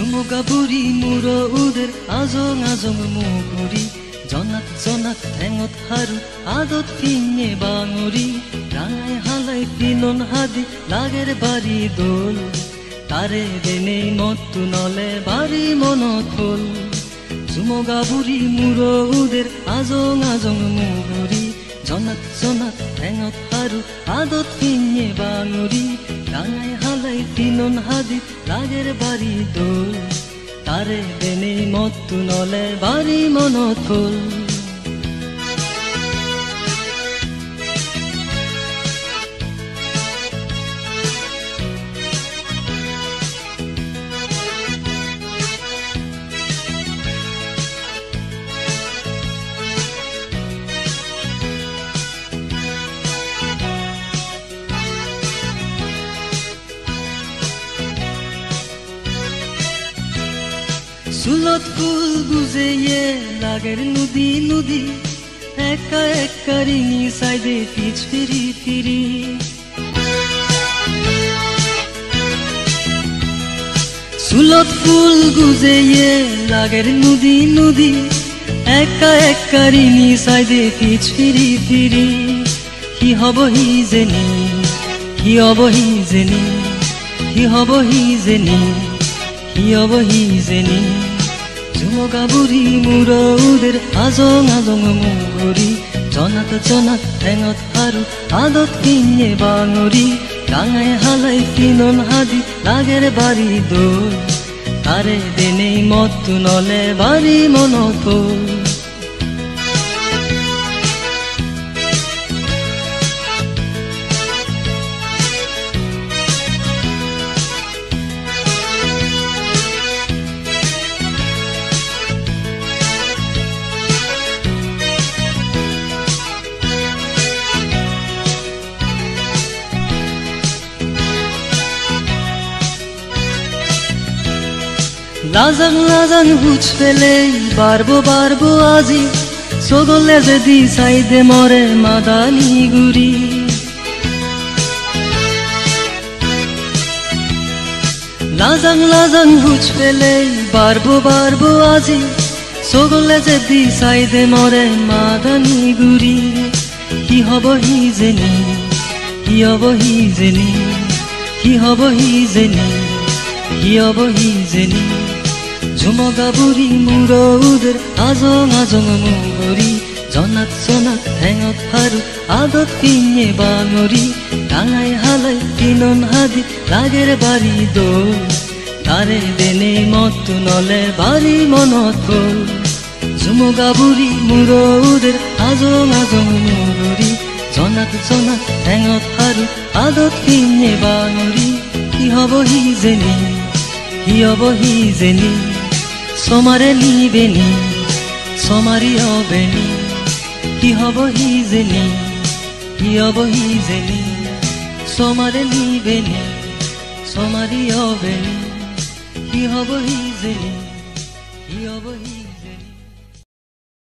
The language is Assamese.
জুমুকা বুঢ়ী মূৰ উদেৰ আজং আজং মুগুৰি জনাত জনাত ঠেঙত হাৰু আদত ফিঙে বাঙুৰি ৰাঙাই হালাই পিনন হাদি লাগেৰ বাৰী দোল তাৰে দেনেই মতটো নলে বাৰী মনত হ'ল জুমুকা বুঢ়ী মূৰ উদেৰ আজং আজং মুগুৰি জনাত জনাত ঠেঙত হাৰু আদত ফিঙে বাঙুৰি রাঙাই হালাই তিনন হাদি লাগের বাড়ি দোল তারে দেনে মত্তু নলে বাড়ি মনত হল চুলত ফুল গুজেয়ে লাগের নদী নদী একা একা রিঙি সাইডে পিছ ফিরি ফিরি চুলত ফুল গুজেয়ে লাগের নদী নদী একা একা রিঙি সাইডে পিছ ফিরি ফিরি কি হব হি জেনি কি হব হি জেনি কি হব হি জেনি কি হব হি জেনি জুমুকা বুঢ়ী মূৰ উদেৰ আজং আজং মুগুৰি জনাত জনাত ঠেঙত হাৰু আদত ফিঙে বাঙুৰি ৰাঙাই হালাই তিনন হাদি লাগেৰ বাৰী দোল তাৰে দেনেই মতটো নলে বাৰী মনত হ'ল লাজাং লাজাং হুচ ফেলে বারবো বারবো আজি সগলে যদি সাইদে মরে মাদানি গুরি লাজাং লাজাং হুচ ফেলে বারবো বারবো আজি সগলে যদি সাইদে মরে মাদানি গুরি কি হব হি জেনি কি হব হি জেনি কি হব হি জেনি কি হব হি জেনি জুমুকা বুঢ়ী মূৰ উদেৰ আজং আজং মুগুৰি জনাত জনাত ঠেঙত হাৰু আদত ফিঙে বাঙুৰি ৰাঙাই হালাই তিনন হাদি লাগেৰ বাৰী দোল তাৰে দেনে মতটো নলে বাৰী মনত হ'ল জুমুকা বুঢ়ী মূৰ উদেৰ আজং আজং মুগুৰি জনাত জনাত ঠেঙত হাৰু আদত ফিঙে বাঙুৰি কি হব হি জেনি কি হব হি জেনি সমারে নিবেনি সমারি হবেনি কি হব হি জেনি কি হব হি জেনি সমারে নিবেনি সমারি হবেনি কি হব হি জেনি কি হব হি